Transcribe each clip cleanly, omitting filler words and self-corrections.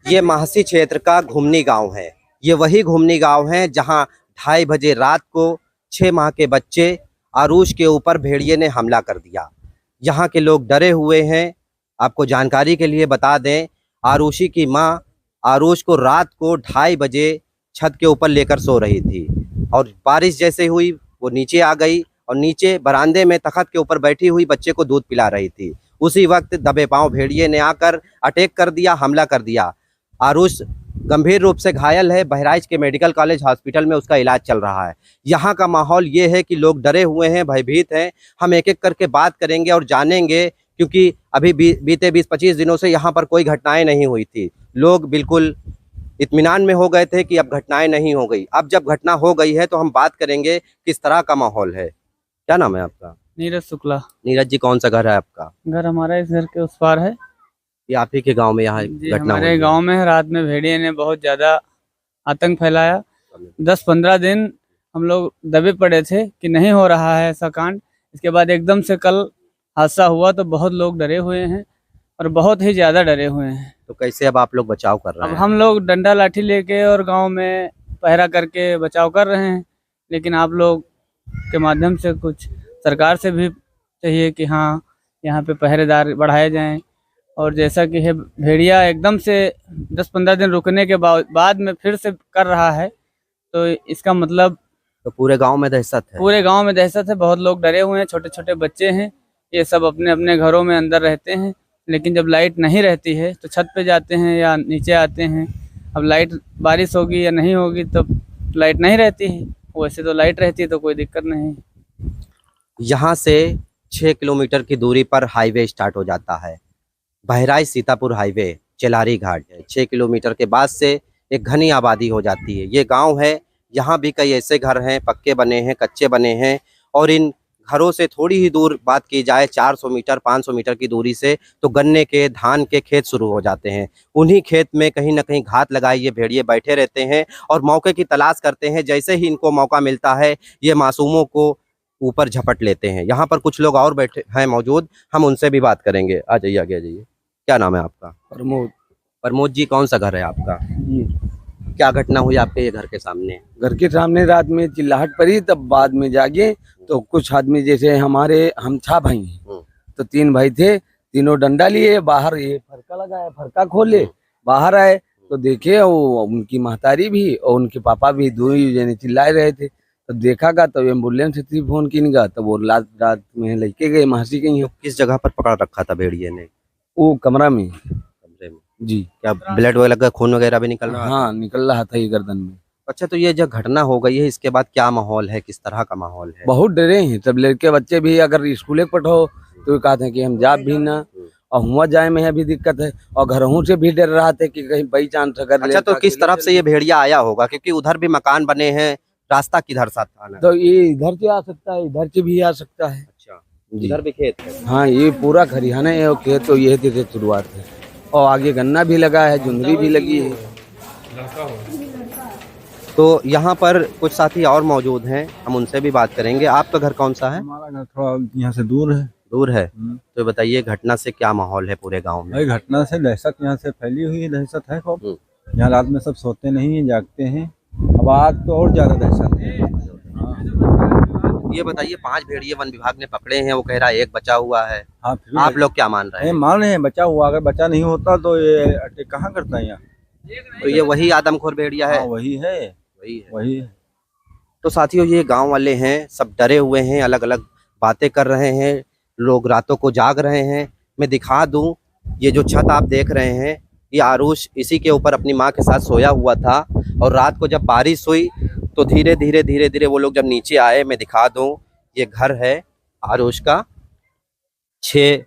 ये महासी क्षेत्र का घुमनी गांव है। ये वही घुमनी गांव है जहां 2:30 बजे रात को 6 माह के बच्चे आरुष के ऊपर भेड़िए ने हमला कर दिया। यहाँ के लोग डरे हुए हैं। आपको जानकारी के लिए बता दें, आरुषी की माँ आरुष को रात को 2:30 बजे छत के ऊपर लेकर सो रही थी और बारिश जैसे हुई वो नीचे आ गई और नीचे बरामदे में तख्त के ऊपर बैठी हुई बच्चे को दूध पिला रही थी। उसी वक्त दबे पांव भेड़िए ने आकर अटैक कर दिया, हमला कर दिया। आरुष गंभीर रूप से घायल है। बहराइच के मेडिकल कॉलेज हॉस्पिटल में उसका इलाज चल रहा है। यहाँ का माहौल ये है कि लोग डरे हुए हैं, भयभीत हैं। हम एक एक करके बात करेंगे और जानेंगे, क्योंकि अभी बीते 20-25 दिनों से यहाँ पर कोई घटनाएं नहीं हुई थी। लोग बिल्कुल इत्मीनान में हो गए थे कि अब घटनाएं नहीं हो गई। अब जब घटना हो गई है तो हम बात करेंगे किस तरह का माहौल है। क्या नाम है आपका? नीरज शुक्ला। नीरज जी, कौन सा घर है आपका? घर हमारा इस घर के उस पार है। ये आप ही के गांव में यहाँ घटना हमारे गांव में रात में भेड़िए ने बहुत ज्यादा आतंक फैलाया। 10-15 दिन हम लोग दबे पड़े थे कि नहीं हो रहा है ऐसा कांड। इसके बाद एकदम से कल हादसा हुआ तो बहुत लोग डरे हुए हैं और बहुत ही ज्यादा डरे हुए हैं। तो कैसे अब आप लोग बचाव कर रहे हैं? अब हम लोग डंडा लाठी लेके और गांव में पहरा करके बचाव कर रहे हैं, लेकिन आप लोग के माध्यम से कुछ सरकार से भी चाहिए कि हाँ, यहाँ पे पहरेदार बढ़ाए जाएं। और जैसा कि है भेड़िया एकदम से 10-15 दिन रुकने के बाद में फिर से कर रहा है, तो इसका मतलब तो पूरे गांव में दहशत है। पूरे गांव में दहशत है। बहुत लोग डरे हुए हैं, छोटे छोटे बच्चे हैं, ये सब अपने अपने घरों में अंदर रहते हैं। लेकिन जब लाइट नहीं रहती है तो छत पे जाते हैं या नीचे आते हैं। अब लाइट बारिश होगी या नहीं होगी तो लाइट नहीं रहती है, वैसे तो लाइट रहती है तो कोई दिक्कत नहीं। यहाँ से 6 किलोमीटर की दूरी पर हाईवे स्टार्ट हो जाता है। बहराइच सीतापुर हाईवे चेलारी घाट है। 6 किलोमीटर के बाद से एक घनी आबादी हो जाती है। ये गांव है, यहाँ भी कई ऐसे घर हैं, पक्के बने हैं, कच्चे बने हैं। और इन घरों से थोड़ी ही दूर बात की जाए 400 मीटर 500 मीटर की दूरी से तो गन्ने के, धान के खेत शुरू हो जाते हैं। उन्हीं खेत में कहीं ना कहीं घात लगाए ये भेड़िए बैठे रहते हैं और मौके की तलाश करते हैं। जैसे ही इनको मौका मिलता है ये मासूमों को ऊपर झपट लेते हैं। यहाँ पर कुछ लोग और बैठे हैं मौजूद, हम उनसे भी बात करेंगे। आ जाइए, आगे आ जाइए। क्या नाम है आपका? प्रमोद। प्रमोद जी, कौन सा घर है आपका? ये क्या घटना हुई आपके ये घर के सामने? घर के सामने रात में चिल्लाहट पड़ी, तब बाद में जागे तो कुछ आदमी, जैसे हम 6 भाई हैं तो 3 भाई थे, तीनों डंडा लिए बाहर, ये फरका लगाया, फरका खोले बाहर आए तो देखे वो उनकी महतारी भी और उनके पापा भी, 2 जने चिल्लाए रहे थे। तो देखा गा तब एम्बुलेंस से फोन किन गा, तब वो रात में लेके गए, महासी गई। तो किस जगह पर पकड़ रखा था भेड़िए ने? वो कमरा में। कमरे में जी। क्या ब्लड वगैरह, खून वगैरह भी निकल रहा था? हाँ, निकल रहा था ये गर्दन में। अच्छा, तो ये जो घटना हो गई है इसके बाद क्या माहौल है, किस तरह का माहौल है? बहुत डरे हैं सब लड़के बच्चे भी। अगर स्कूल पढ़ो तो कहते हैं कि हम जा भी ना, और हुआ जाए में भी दिक्कत है, और घरों से भी डर रहा था कि कहीं बाई चांस अगर। अच्छा, तो किस तरफ से ये भेड़िया आया होगा, क्योंकि उधर भी मकान बने हैं, रास्ता किधर सा था ना? तो ये इधर से आ सकता है, इधर से भी आ सकता है। अच्छा, इधर भी खेत है? हाँ, ये पूरा खरिहाना है और खेत तो ये थे शुरुआत है, और आगे गन्ना भी लगा है, जुंदरी भी लगी है। तो यहाँ पर कुछ साथी और मौजूद हैं, हम उनसे भी बात करेंगे। आपका घर कौन सा है? हमारा घर थोड़ा यहाँ से दूर है। दूर है? तो बताइए, घटना से क्या माहौल है पूरे गांव में? भाई घटना से दहशत यहाँ से फैली हुई है, दहशत है खूब। यहाँ रात में सब सोते नहीं हैं, जागते हैं। अब आज तो और ज्यादा दहशत है। ये बताइए, 5 भेड़िए वन विभाग ने पकड़े हैं, वो कह रहा है 1 बचा हुआ है। हाँ, फिर आप लोग क्या मान रहे हैं? मान रहे हैं बचा हुआ, अगर बचा नहीं होता तो ये अटैक कहाँ करता है यहाँ? तो ये वही आदमखोर भेड़िया है? हाँ, वही है, वही है। तो साथियों, ये गांव वाले हैं, सब डरे हुए हैं, अलग अलग बातें कर रहे हैं, लोग रातों को जाग रहे हैं। मैं दिखा दूं, ये जो छत आप देख रहे हैं, ये आरुष इसी के ऊपर अपनी माँ के साथ सोया हुआ था। और रात को जब बारिश हुई तो धीरे धीरे वो लोग जब नीचे आए, मैं दिखा दूं, ये घर है आरुष का। 6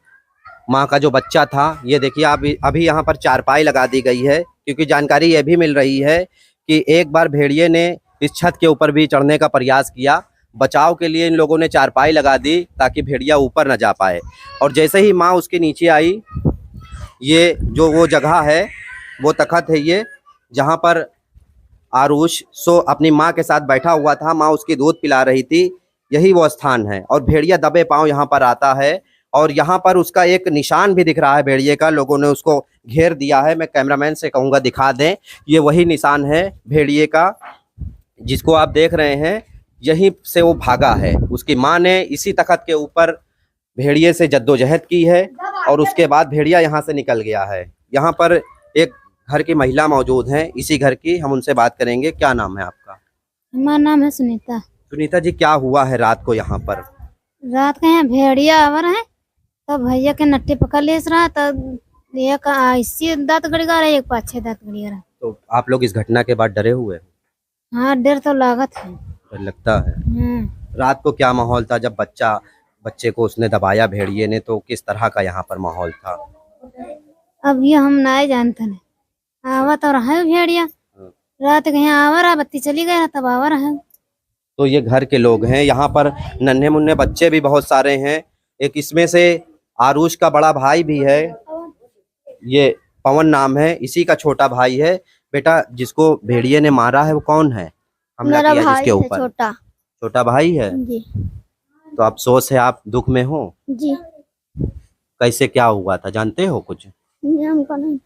माह का जो बच्चा था, ये देखिए अभी यहाँ पर चारपाई लगा दी गई है, क्योंकि जानकारी ये भी मिल रही है कि एक बार भेड़िए ने इस छत के ऊपर भी चढ़ने का प्रयास किया। बचाव के लिए इन लोगों ने चारपाई लगा दी ताकि भेड़िया ऊपर न जा पाए। और जैसे ही माँ उसके नीचे आई, ये जो वो जगह है, वो तख्त है ये, जहाँ पर आरुष अपनी माँ के साथ बैठा हुआ था, माँ उसकी दूध पिला रही थी, यही वो स्थान है। और भेड़िया दबे पांव यहाँ पर आता है और यहाँ पर उसका एक निशान भी दिख रहा है भेड़िए का, लोगों ने उसको घेर दिया है। मैं कैमरामैन से कहूँगा दिखा दें, ये वही निशान है भेड़िए का जिसको आप देख रहे हैं। यहीं से वो भागा है, उसकी माँ ने इसी तख्त के ऊपर भेड़िए से जद्दोजहद की है और उसके बाद भेड़िया यहाँ से निकल गया है। यहाँ पर एक घर की महिला मौजूद हैं, इसी घर की, हम उनसे बात करेंगे। क्या नाम है आपका? हमारा नाम है सुनीता। सुनीता जी, क्या हुआ है रात को यहाँ पर? रात के यहाँ भेड़िया आवर है तो भैया के नट्टे पकड़ ले रहा तब एक ऐसी दांत गड़ीगा रहा एक पाछे दांत गड़ीगा रहा। तो आप लोग इस घटना के बाद डरे हुए हैं? हाँ डर तो लागत है। डर लगता है। रात को क्या माहौल था जब बच्चे को उसने दबाया भेड़िए ने, तो किस तरह का यहाँ पर माहौल था? अब ये हम ना जानते नहीं, आवा तो रहा भेड़िया रात के यहाँ आवा रहा, बत्ती चली गई तब आवा रहा। तो ये घर के लोग हैं, यहाँ पर नन्हे मुन्ने बच्चे भी बहुत सारे हैं। एक इसमें से आरुष का बड़ा भाई भी है, ये पवन नाम है, इसी का छोटा भाई है। बेटा, जिसको भेड़िए ने मारा है वो कौन है? हमला मेरा किया भाई जिसके है ऊपर? छोटा। छोटा भाई है। जी तो अफसोस है, आप दुख में हो। जी कैसे क्या हुआ था, जानते हो कुछ? जी हमको नहीं।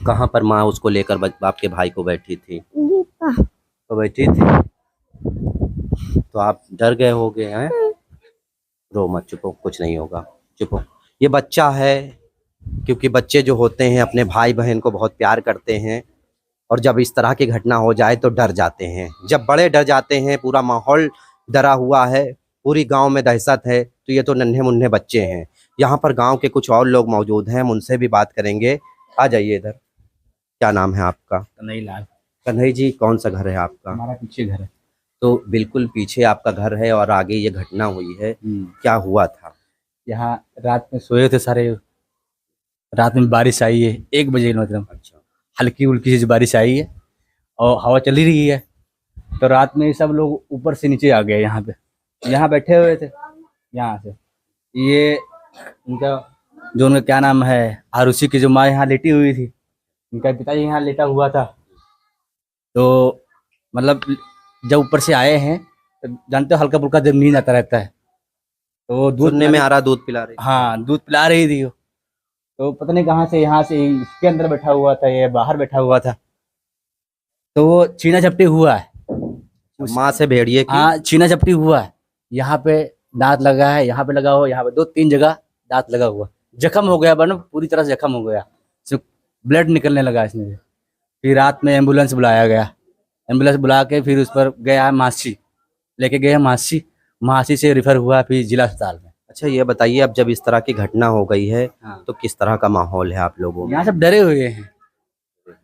कहाँ पर माँ उसको लेकर आपके भाई को बैठी थी? जी तो बैठी थी तो आप डर गए होगे हैं? रो मत, चुपो, कुछ नहीं होगा, चुपो। ये बच्चा है, क्योंकि बच्चे जो होते हैं अपने भाई बहन को बहुत प्यार करते हैं और जब इस तरह की घटना हो जाए तो डर जाते हैं। जब बड़े डर जाते हैं, पूरा माहौल डरा हुआ है, पूरी गांव में दहशत है, तो ये तो नन्हे मुन्ने बच्चे हैं। यहाँ पर गांव के कुछ और लोग मौजूद हैं, हम उनसे भी बात करेंगे। आ जाइए इधर। क्या नाम है आपका? कन्हई लाल। कन्हई जी, कौन सा घर है आपका? हमारा पीछे घर है। तो बिल्कुल पीछे आपका घर है और आगे ये घटना हुई है, क्या हुआ था? यहाँ रात में सोए थे सारे। रात में बारिश आई है 1 बजे, मतलब अच्छा। हल्की उल्की सी बारिश आई है और हवा चली रही है। तो रात में सब लोग ऊपर से नीचे आ गए। यहाँ बैठे हुए थे। यहाँ से ये उनका जो उनका क्या नाम है, आरुषि की जो माँ यहाँ लेटी हुई थी, उनका पिताजी यहाँ लेटा हुआ था। तो मतलब जब ऊपर से आए हैं तो जानते हो हल्का फुल्का जब नींद आता रहता है, तो वो दूध सुनने में आ रहा दूध पिला रही? हाँ, दूध पिला रही थी वो। तो पता नहीं कहाँ से, यहाँ से इसके अंदर बैठा हुआ था, ये बाहर बैठा हुआ था। तो वो छीना झपटी हुआ है माँ से भेड़िए की? हाँ, छीना झपटी हुआ है। यहाँ पे दांत लगा है, यहाँ पे लगा हुआ, यहाँ पे 2-3 जगह दांत लगा हुआ। जख्म हो गया, बनो पूरी तरह से जख्म हो गया, सिर्फ ब्लड निकलने लगा इसमें से। फिर रात में एम्बुलेंस बुलाया गया। एम्बुलेंस बुला के फिर उस पर गया मासी, लेके गए मासी से रिफर हुआ फिर जिला अस्पताल में। अच्छा, ये बताइए, अब जब इस तरह की घटना हो गई है हाँ। तो किस तरह का माहौल है आप लोगों में? यहाँ सब डरे हुए हैं।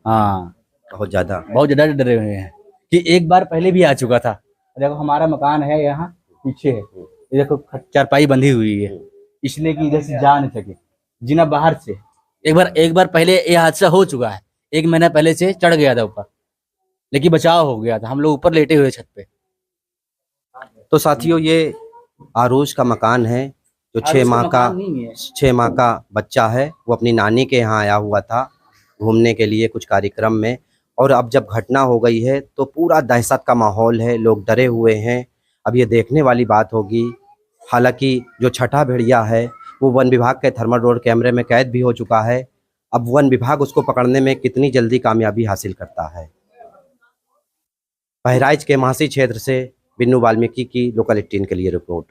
हाँ, बहुत ज्यादा। बहुत ज्यादा डरे हुए हैं कि एक बार पहले भी आ चुका था। देखो हमारा मकान है यहाँ पीछे है, ये देखो चारपाई बंधी हुई है, इसलिए कि इधर से जा नहीं सके जीना बाहर से। एक बार पहले ये हादसा हो चुका है, 1 महीना पहले से चढ़ गया था ऊपर, लेकिन बचाव हो गया था। हम लोग ऊपर लेटे हुए छत पे। तो साथियों, ये आरुष का मकान है जो 6 माह का बच्चा है। वो अपनी नानी के यहाँ आया हुआ था घूमने के लिए कुछ कार्यक्रम में, और अब जब घटना हो गई है तो पूरा दहशत का माहौल है, लोग डरे हुए हैं। अब ये देखने वाली बात होगी। हालांकि जो छठा भेड़िया है वो वन विभाग के थर्मल रोड कैमरे में कैद भी हो चुका है। अब वन विभाग उसको पकड़ने में कितनी जल्दी कामयाबी हासिल करता है। बहराइच के महासी क्षेत्र से बिन्नू वाल्मीकि की लोकल 18 के लिए रिपोर्ट।